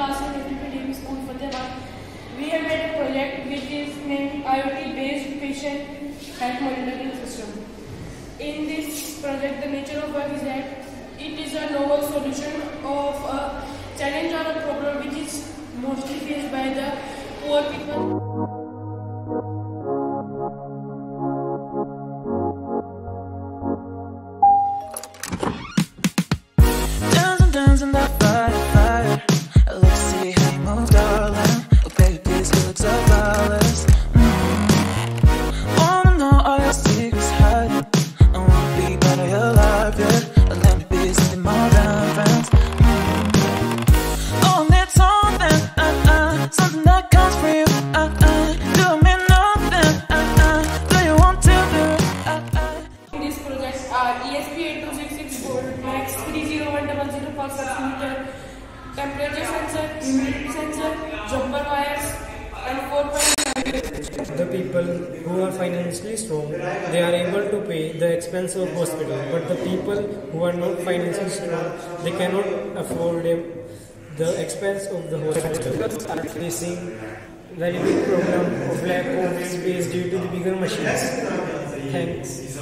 class in FPPDB School, Fatehabad. We have made a project which is named IoT-based patient health monitoring system. In this project, the nature of work is that it is a novel solution of a challenge or a problem which is mostly faced by the poor people. In that fire, let's see how you move, darling. Oh, baby, these looks are flawless. Wanna know all your secrets hiding. I wanna be part of your life, yeah. Let me be something more than friends. Oh, I need something that comes from you. Do me nothing. Do you want to do? These projects are ESP8266 board, Max 30100 for meter, temperature sensor, humidity sensor, jumper wires, and 4.5. The people who are financially strong, they are able to pay the expense of hospital. But the people who are not financially strong, they cannot afford the expense of the hospital. Are facing very big problem of lack of space due to the bigger machines. Thanks.